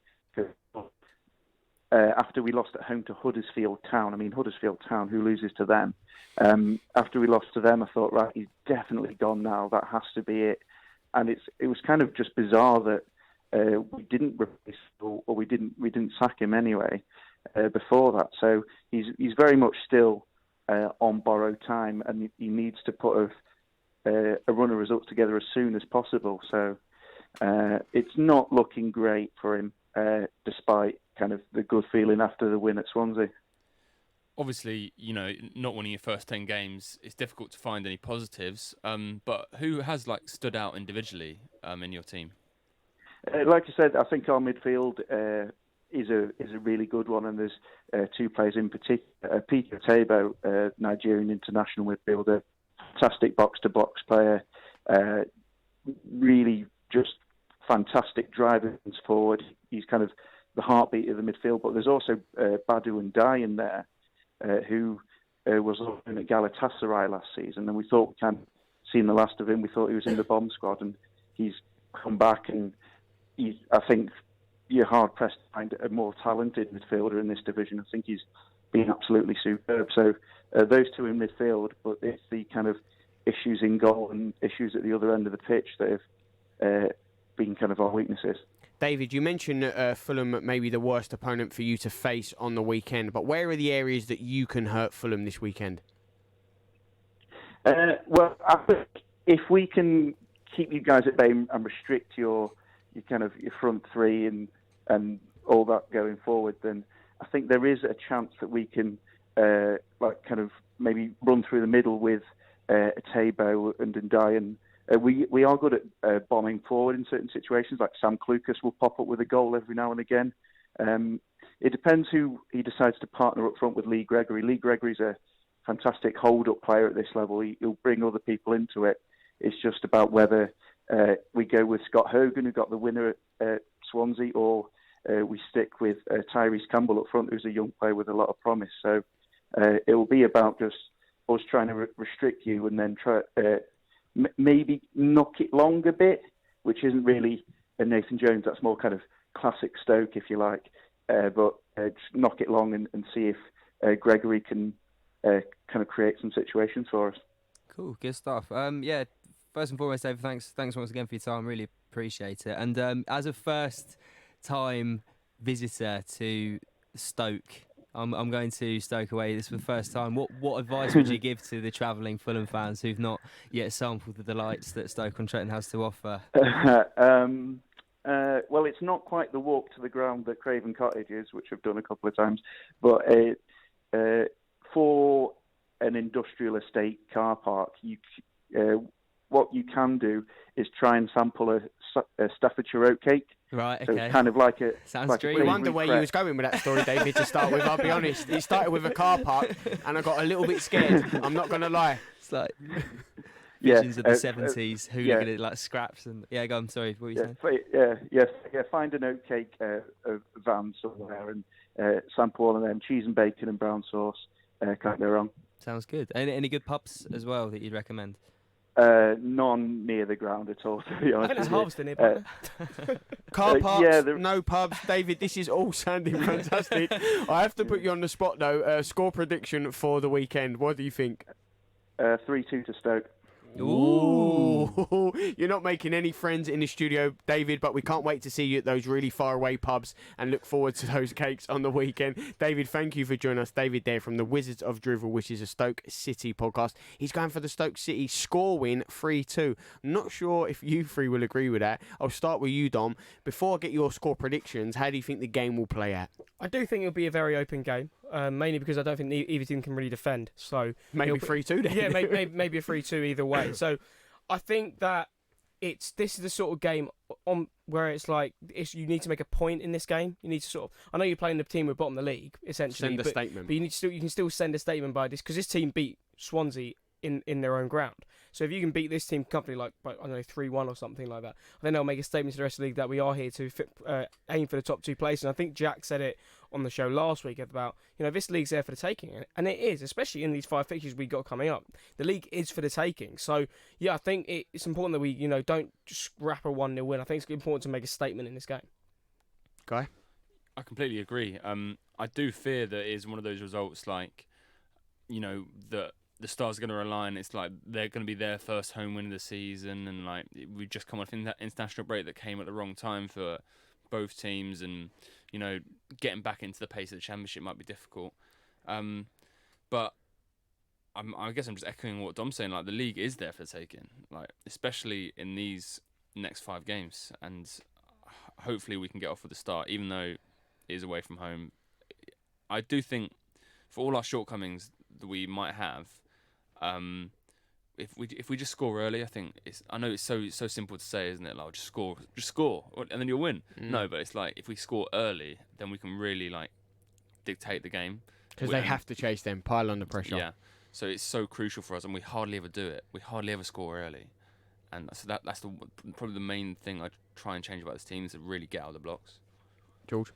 After we lost at home to Huddersfield Town, Huddersfield Town, who loses to them? After we lost to them, I thought, right, he's definitely gone now. That has to be it. And it was kind of just bizarre that we didn't replace or we didn't sack him anyway before that. So he's very much still on borrowed time, and he needs to put a run of results together as soon as possible. So it's not looking great for him, despite kind of the good feeling after the win at Swansea. Obviously, not winning your first 10 games, it's difficult to find any positives. But who has stood out individually in your team? Like I said, I think our midfield is a really good one, and there's 2 players in particular. Peter Tebo, Nigerian international midfielder, fantastic box-to-box player, really just fantastic driving forward. He's kind of the heartbeat of the midfield. But there's also Badu and Dai in there, who was looking at Galatasaray last season, and we thought we kind of seen the last of him. We thought he was in the bomb squad, and he's come back, and I think you're hard-pressed to find a more talented midfielder in this division. I think he's been absolutely superb. So those 2 in midfield, but it's the kind of issues in goal and issues at the other end of the pitch that have been kind of our weaknesses. David, you mentioned Fulham may be the worst opponent for you to face on the weekend, but where are the areas that you can hurt Fulham this weekend? Well, I think if we can keep you guys at bay and restrict your front 3 and all that going forward, then I think there is a chance that we can kind of maybe run through the middle with Tebo and Ndai, and we are good at bombing forward in certain situations. Like Sam Klukas will pop up with a goal every now and again. It depends who he decides to partner up front with Lee Gregory. Lee Gregory's a fantastic hold-up player at this level. He'll bring other people into it. It's just about whether we go with Scott Hogan, who got the winner at Swansea, or we stick with Tyrese Campbell up front, who's a young player with a lot of promise. So it will be about just us trying to restrict you, and then try maybe knock it long a bit, which isn't really Nathan Jones. That's more kind of classic Stoke, if you like. But just knock it long and see if Gregory can kind of create some situations for us. Cool, good stuff. First and foremost, David, thanks once again for your time. Really appreciate it. And as a first-time visitor to Stoke, I'm going to Stoke away. This is the first time. What advice would you give to the travelling Fulham fans who've not yet sampled the delights that Stoke-on-Trent has to offer? Well, it's not quite the walk to the ground that Craven Cottage is, which I've done a couple of times, but for an industrial estate car park, what you can do is try and sample a Staffordshire oatcake. Right, So okay. it's kind of like a... Sounds like dreamy. I wonder where you was going with that story, David, to start with. I'll be honest. It started with a car park, and I got a little bit scared. I'm not going to lie. It's like visions of the 70s, hooligan, like scraps. And yeah, go on, sorry, what were you saying? Find an oatcake van somewhere and sample one of them. Cheese and bacon and brown sauce. Can't go wrong. Sounds good. Any good pubs as well that you'd recommend? None near the ground at all, to be honest. I think there's Harveston nearby. Car parks, no pubs. David, this is all sounding fantastic. I have to put you on the spot, though. Score prediction for the weekend. What do you think? 3-2 to Stoke. Ooh. You're not making any friends in the studio, David, but we can't wait to see you at those really far away pubs and look forward to those cakes on the weekend. David, thank you for joining us. David there from the Wizards of Drivel, which is a Stoke City podcast. He's going for the Stoke City score win 3-2. Not sure if you three will agree with that. I'll start with you, Dom. Before I get your score predictions, how do you think the game will play out? I do think it'll be a very open game, mainly because I don't think either team can really defend. So maybe 3-2 then. Yeah, maybe a 3-2 either way. So I think that this is the sort of game where it's like you need to make a point in this game. You need to I know you're playing the team with bottom of the league essentially. Send a statement, but you can still send a statement by this because this team beat Swansea in their own ground. So if you can beat this team comfortably, like by, I don't know, 3-1 or something like that, then they'll make a statement to the rest of the league that we are here to aim for the top 2 places. And I think Jack said it on the show last week about, this league's there for the taking, and it is, especially in these 5 fixtures we got coming up. The league is for the taking. So yeah, I think it's important that we don't just wrap a 1-0 win. I think it's important to make a statement in this game. Guy, I completely agree. I do fear that it is one of those results like, that the stars are going to align. It's like they're going to be their first home win of the season, and like we've just come off in that international break that came at the wrong time for both teams, and getting back into the pace of the Championship might be difficult. But I guess I'm just echoing what Dom's saying. Like the league is there for the taking, like especially in these next 5 games, and hopefully we can get off with a start, even though it is away from home. I do think for all our shortcomings that we might have. If we just score early, I know it's so simple to say, isn't it? Like just score, and then you'll win. No, but it's like if we score early, then we can really like dictate the game because they have to chase them, pile on the pressure. Yeah, so it's so crucial for us, and we hardly ever do it. We hardly ever score early, and so that's probably the main thing I try and change about this team is to really get out of the blocks. George.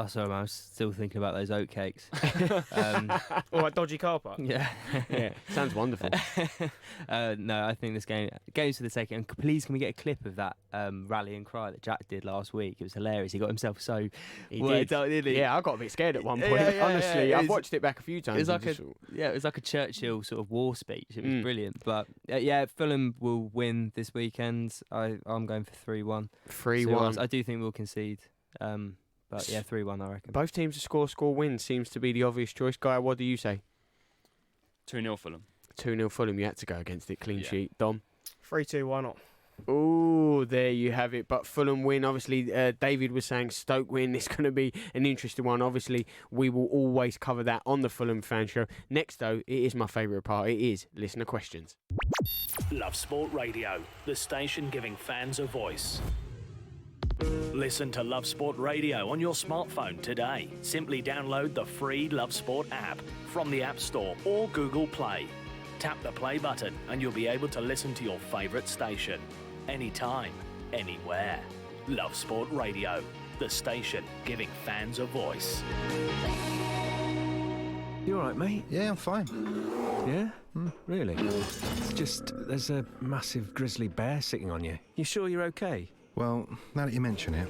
Oh, sorry, man. I was still thinking about those oatcakes. Or that dodgy car park. Yeah. Yeah, sounds wonderful. No, I think this game's for the taking. And please, can we get a clip of that rallying cry that Jack did last week? It was hilarious. He got himself so worked up, didn't he? Yeah, I got a bit scared at one point. Yeah, honestly, I've watched it back a few times. It was like a Churchill sort of war speech. It was brilliant. But Fulham will win this weekend. I'm going for 3-1. 3-1. I do think we'll concede. But yeah, 3-1, I reckon. Both teams to score win seems to be the obvious choice. Guy, what do you say? 2-0 Fulham. 2-0 Fulham. You had to go against it. Clean sheet. Dom? 3-2, why not? Oh, there you have it. But Fulham win. Obviously, David was saying Stoke win. It's going to be an interesting one. Obviously, we will always cover that on the Fulham Fan Show. Next, though, it is my favourite part. It is listener questions. Love Sport Radio, the station giving fans a voice. Listen to Love Sport Radio on your smartphone today. Simply download the free Love Sport app from the App Store or Google Play. Tap the play button and you'll be able to listen to your favourite station. Anytime, anywhere. Love Sport Radio, the station giving fans a voice. You all right, mate? Yeah, I'm fine. Yeah? Really? It's just, there's a massive grizzly bear sitting on you. You sure you're okay? Well, now that you mention it...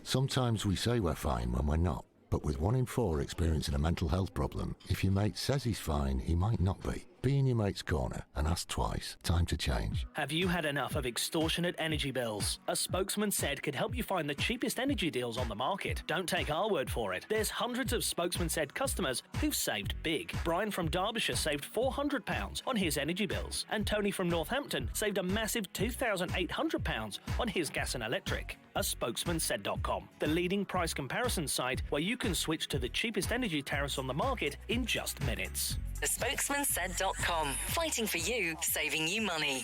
Sometimes we say we're fine when we're not, but with 1 in 4 experiencing a mental health problem, if your mate says he's fine, he might not be. Be in your mate's corner and ask twice. Time to change. Have you had enough of extortionate energy bills? A spokesman said could help you find the cheapest energy deals on the market. Don't take our word for it. There's hundreds of spokesman said customers who've saved big. Brian from Derbyshire saved £400 on his energy bills, and Tony from Northampton saved a massive £2,800 on his gas and electric. A spokesmansaid.com, the leading price comparison site where you can switch to the cheapest energy tariffs on the market in just minutes. thespokesmansaid.com. Fighting for you, saving you money.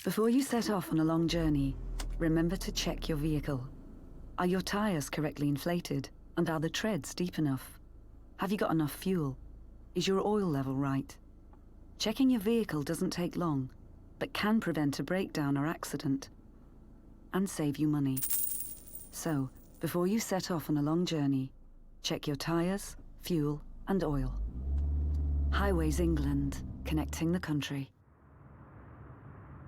Before you set off on a long journey, remember to check your vehicle. Are your tyres correctly inflated? And are the treads deep enough? Have you got enough fuel? Is your oil level right? Checking your vehicle doesn't take long, but can prevent a breakdown or accident and save you money. So, before you set off on a long journey, check your tyres, fuel and oil. Highways England, connecting the country.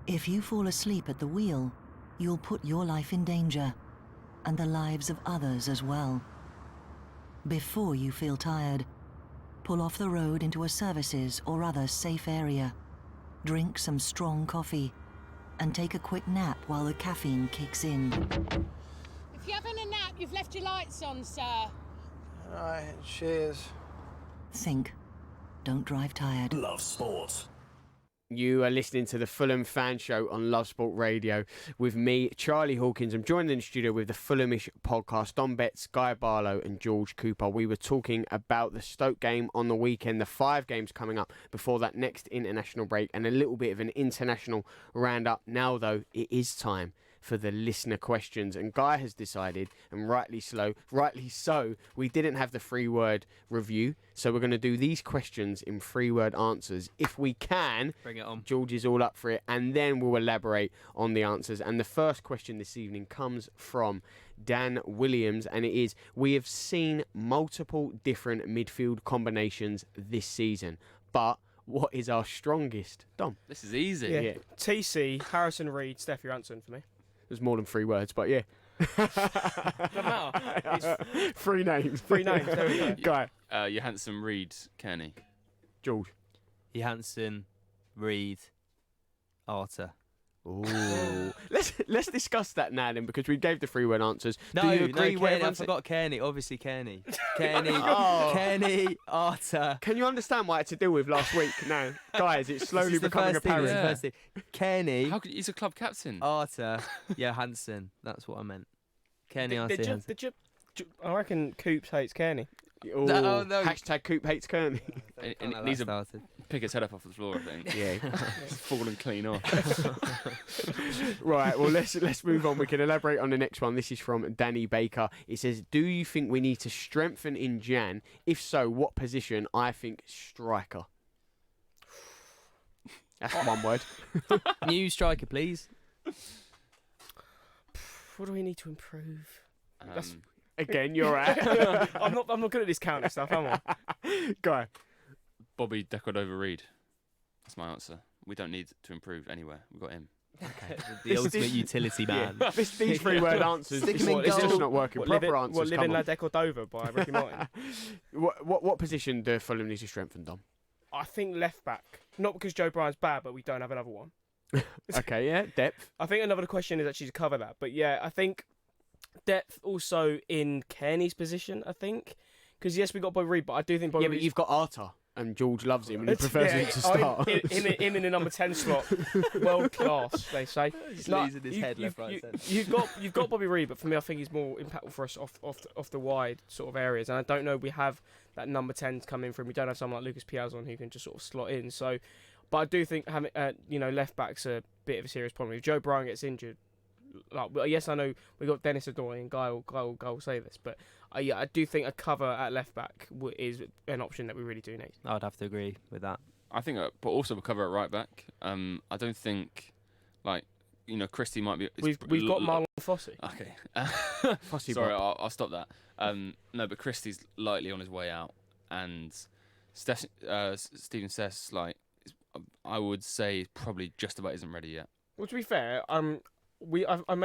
If you fall asleep at the wheel, you'll put your life in danger, and the lives of others as well. Before you feel tired, pull off the road into a services or other safe area. Drink some strong coffee, and take a quick nap while the caffeine kicks in. If you're having a nap, you've left your lights on, sir. Right, cheers. Think. Don't drive tired. Love sport. You are listening to the Fulham Fan Show on Love Sport Radio with me, Charlie Hawkins. I'm joined in the studio with the Fulhamish podcast, Don Betts, Guy Barlow and George Cooper. We were talking about the Stoke game on the weekend, the 5 games coming up before that next international break, and a little bit of an international roundup. Now, though, it is time for the listener questions, and Guy has decided, and rightly so, we didn't have the 3-word review, so we're going to do these questions in 3-word answers. If we can, bring it on. George is all up for it, and then we'll elaborate on the answers. And the first question this evening comes from Dan Williams, and it is: we have seen multiple different midfield combinations this season, but what is our strongest? Dom. This is easy. Yeah. TC, Harrison Reed, Steph, you're answering for me. There's more than 3 words, but yeah. Doesn't matter. 3 names. 3 names, there we go. Guy. Johansson, Reed, Kearney. George. Johansson, Reed, Arter. Ooh. Let's discuss that now then, because we gave the 3-word answers. No, Do you agree? Kearney, I forgot Kearney. Obviously Kearney. Kearney, Oh. Kearney, Arter. Can you understand what I had to deal with last week? No, guys, it's slowly becoming apparent. Kearney. How could he's a club captain? Arter, Johansson. That's what I meant. Kearney, Arter, Johansson. I reckon Coops hates Kearney. Ooh, no. Hashtag Coop hates Kearney. And it needs to pick its head up off the floor, I think. Yeah. It's fallen clean off. Right, well, let's move on. We can elaborate on the next one. This is from Danny Baker. It says, do you think we need to strengthen in Jan? If so, what position? I think striker. That's one word. New striker, please. What do we need to improve? Again, you're at. I'm not good at this counter stuff, am I? Guy. Bobby Decordova-Reid. That's my answer. We don't need to improve anywhere. We've got him. Okay. The ultimate utility man. Yeah. These 3-word answers, it's just not working. Proper answers. What, Living La Decordova by Ricky Martin? What position do Fulham need to strengthen, Dom? I think left back. Not because Joe Bryan's bad, but we don't have another one. Okay, yeah, depth. I think another question is actually to cover that. But yeah, I think depth also in Kearney's position, I think. Because yes, we got Bobby Reed, but I do think Bobby Reed. Yeah, but you've got Arter. And George loves him and he prefers him to start. Him in the number 10 slot. World class, they say. He's losing his head left, right, You've got Bobby Reed, but for me, I think he's more impactful for us off the wide sort of areas. And I don't know we have that number 10 to come in from. We don't have someone like Lucas Piazon who can just sort of slot in. So, but I do think having left back's a bit of a serious problem. If Joe Bryan gets injured, yes, I know we got Dennis Adoy and Guy will say this, but I do think a cover at left back is an option that we really do need. I'd have to agree with that. I think, but also a cover at right back. I don't think, Christie might be. We've got Marlon Fossey. Okay, Fossey. Sorry, I'll stop that. No, but Christie's lightly on his way out, and Stephen Sess, I would say, probably just about isn't ready yet. Well, to be fair,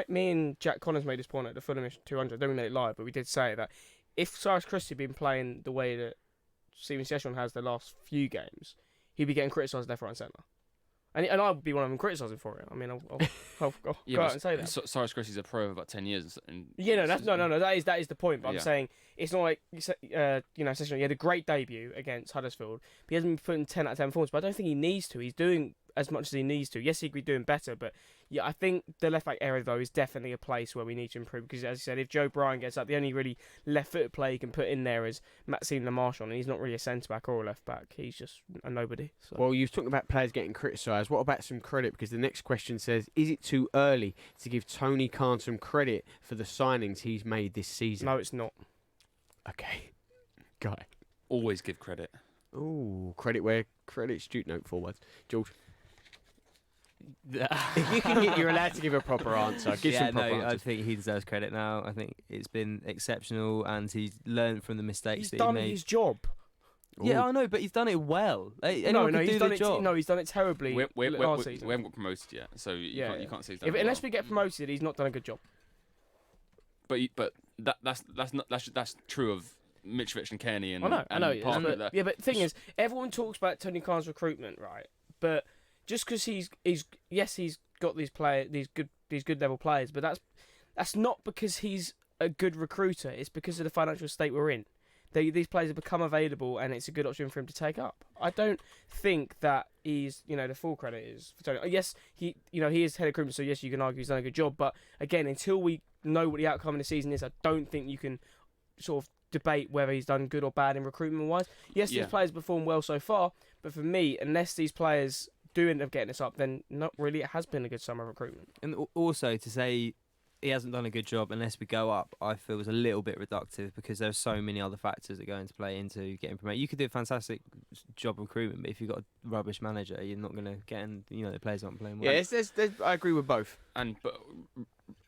me and Jack Connors made this point at the Fulhamish 200. Then we made it live, but we did say that if Cyrus Christie had been playing the way that Steven Session has the last few games, he'd be getting criticised left, right, and centre. And I would be one of them criticising for it. I mean, I'll go out and say that. Cyrus Christie's a pro of about 10 years. Yeah, no. That is the point. But I'm Yeah. saying it's not like Session. He had a great debut against Huddersfield. But he hasn't been putting 10 out of 10 performance. But I don't think he needs to. He's doing as much as he needs to. Yes, he could be doing better. But yeah, I think the left back area though is definitely a place where we need to improve. Because as you said, if Joe Bryan gets up, the only really left-footed player he can put in there is Maxime Lamarche, and he's not really a centre back or a left back. He's just a nobody. So. Well, you were talking about players getting criticised. What about some credit? Because the next question says, is it too early to give Tony Khan some credit for the signings he's made this season? No, it's not. Okay. Guy. Always give credit. Ooh, credit where credit's due. Note forward. George. You're allowed to give a proper answer. Give some proper I answers. think he deserves credit now. I think it's been exceptional, and he's learned from the mistakes He's that he done made. his job. Yeah, I know, but he's done it well. Anyone can he's do done the it. Job. No, he's done it terribly. We last season. haven't got promoted yet, so you can't say he's done it Unless well. we get promoted, he's not done a good job. But that's true of Mitrovic and Kearney and I know. Parker. But the thing is, everyone talks about Tony Khan's recruitment, right? But just because he's got these good level players, but that's not because he's a good recruiter. It's because of the financial state we're in. These players have become available, and it's a good option for him to take up. I don't think that he's, the full credit is for Tony. Yes, he is head of recruitment, so yes, you can argue he's done a good job. But again, until we know what the outcome of the season is, I don't think you can sort of debate whether he's done good or bad in recruitment-wise. Yes, these players performed well so far, but for me, unless these players do end up getting us up, then not really. It has been a good summer of recruitment. And also to say he hasn't done a good job unless we go up, I feel is a little bit reductive because there are so many other factors that go into play into getting promoted. You could do a fantastic job of recruitment, but if you've got a rubbish manager, you're not going to get in. The players aren't playing well. Yeah, I agree with both. But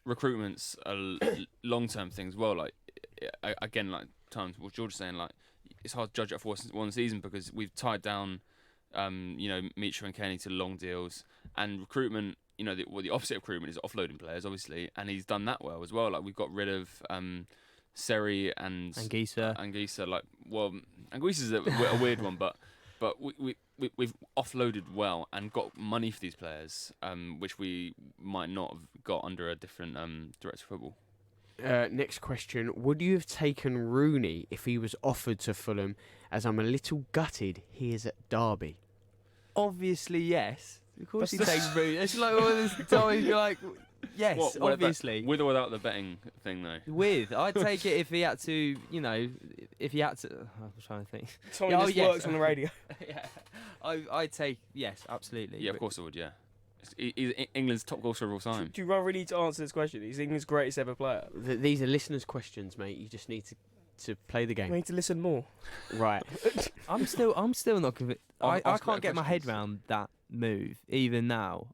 recruitment's a long-term thing as well. Like again, like times what George is saying, like it's hard to judge it for one season because we've tied down, Mitra and Kenny to long deals, and recruitment. The opposite of recruitment is offloading players, obviously, and he's done that well as well. Like we've got rid of Seri and Anguissa. Anguissa's a weird one, but we've offloaded well and got money for these players, which we might not have got under a different director of football. Next question. Would you have taken Rooney if he was offered to Fulham, as I'm a little gutted he is at Derby? Obviously, yes. Of course he takes Rooney. It's like all this time, you're like, yes, obviously. With or without the betting thing, though? With. I'd take it if he had to, if he had to... I'm trying to think. Tommy works on the radio. Yeah. I'd take, yes, absolutely. Yeah, of course I would, yeah. He's England's top goal scorer of all time. Do you really need to answer this question? He's England's greatest ever player. These are listeners' questions, mate. You just need to play the game. We need to listen more. Right. I'm still not convinced. I can't get my head around that move even now.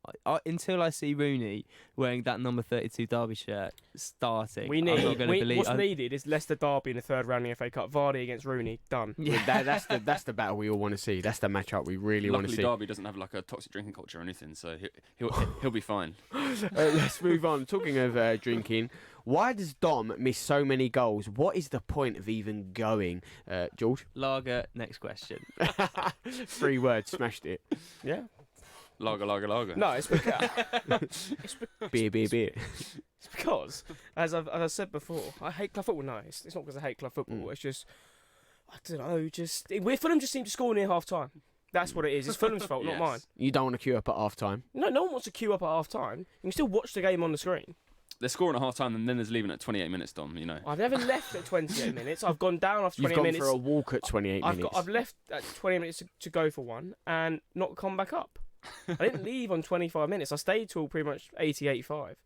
Until I see Rooney wearing that number 32 Derby shirt starting. I'm not going to believe. What's needed is Leicester Derby in the third round of the FA Cup. Vardy against Rooney. Done. Yeah. That's the battle we all want to see. That's the matchup we really want to see. Luckily, Derby doesn't have like a toxic drinking culture or anything, so he'll be fine. Let's move on. Talking of drinking, why does Dom miss so many goals? What is the point of even going, George? Lager. Next question. 3 words. Smashed it. Yeah. Lager. No, it's because beer. It's because, as I've said before, I hate club football. No, it's not because I hate club football. It's just, I don't know. Fulham just seem to score near half time. That's what it is. It's Fulham's fault, not mine. You don't want to queue up at half time. No one wants to queue up at half time. You can still watch the game on the screen. They're scoring at half time and then there's leaving at 28 minutes, Dom, I've never left at 28 minutes. I've gone down after 28 minutes. You've gone for a walk at 28 minutes. I've left at 20 minutes to go for one and not come back up. I didn't leave on 25 minutes. I stayed till pretty much 80, 85.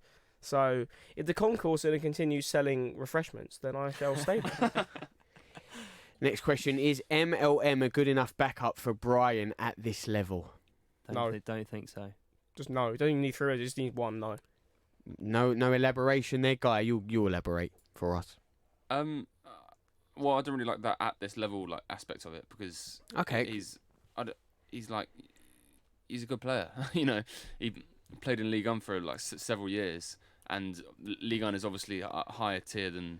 So if the concourse then continues selling refreshments, then I shall stay there. Next question. Is MLM a good enough backup for Brian at this level? Don't think so. Just no. You don't even need 3 words. You just need 1 no. No elaboration there, Guy. You elaborate for us. Well, I don't really like that at this level aspect of it because he's a good player. He played in Ligue 1 for several years, and Ligue 1 is obviously a higher tier than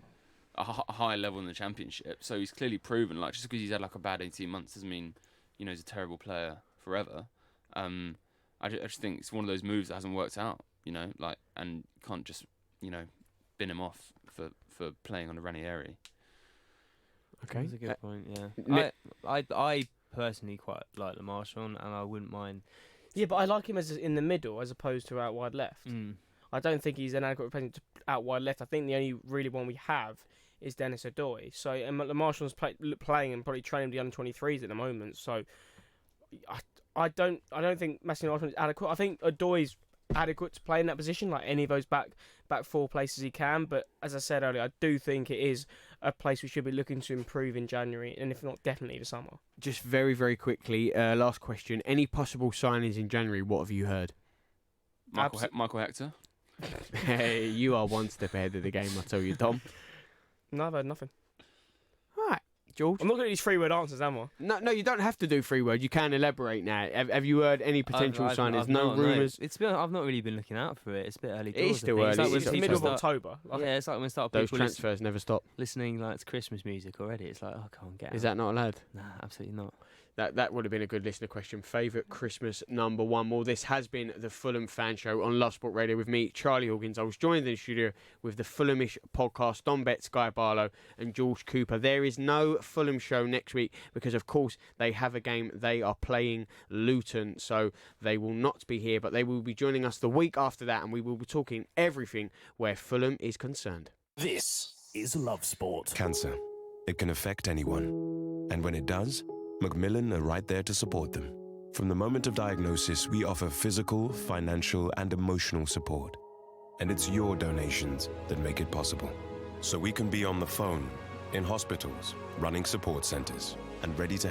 a high level in the Championship. So he's clearly proven, like, just because he's had like a bad 18 months doesn't mean, you know, he's a terrible player forever. I just think it's one of those moves that hasn't worked out, you know, like, and can't just, you know, bin him off for playing on a Ranieri. Okay, that's a good point. Yeah, I personally quite like Le Marchand, and I wouldn't mind. Yeah, but I like him as in the middle as opposed to out wide left. I don't think he's an adequate replacement to out wide left. I think the only really one we have is Dennis Odoi. So, and Le Marchand's playing and probably training the under-23s at the moment. So, I don't think Massimo Marchand is adequate. I think Odoi's adequate to play in that position, like any of those back four places he can. But as I said earlier, I do think it is a place we should be looking to improve in January, and if not, definitely the summer. Just very, very quickly, last question. Any possible signings in January? What have you heard? Michael Hector. Hey, you are one step ahead of the game, I tell you, Dom. No, I've heard nothing. All right, George. I'm not going to do these 3-word answers, am I? No, you don't have to do 3 words. You can elaborate now. Have you heard any potential signings? No rumours? I've not really been looking out for it. It's a bit early doors. It is still early. It's the middle of October. Yeah, it's like when start those transfers never stop. Listening like to Christmas music already. It's like, oh, come on, get out. Is that not allowed? Nah, absolutely not. That would have been a good listener question. Favourite Christmas number one? Well, this has been the Fulham Fan Show on Love Sport Radio with me, Charlie Hawkins. I was joined in the studio with the Fulhamish podcast, Don Betts, Guy Barlow and George Cooper. There is no Fulham show next week because, of course, they have a game. They are playing Luton, so they will not be here, but they will be joining us the week after that, and we will be talking everything where Fulham is concerned. This is Love Sport. Cancer. It can affect anyone. And when it does, Macmillan are right there to support them. From the moment of diagnosis, we offer physical, financial, and emotional support. And it's your donations that make it possible. So we can be on the phone, in hospitals, running support centers, and ready to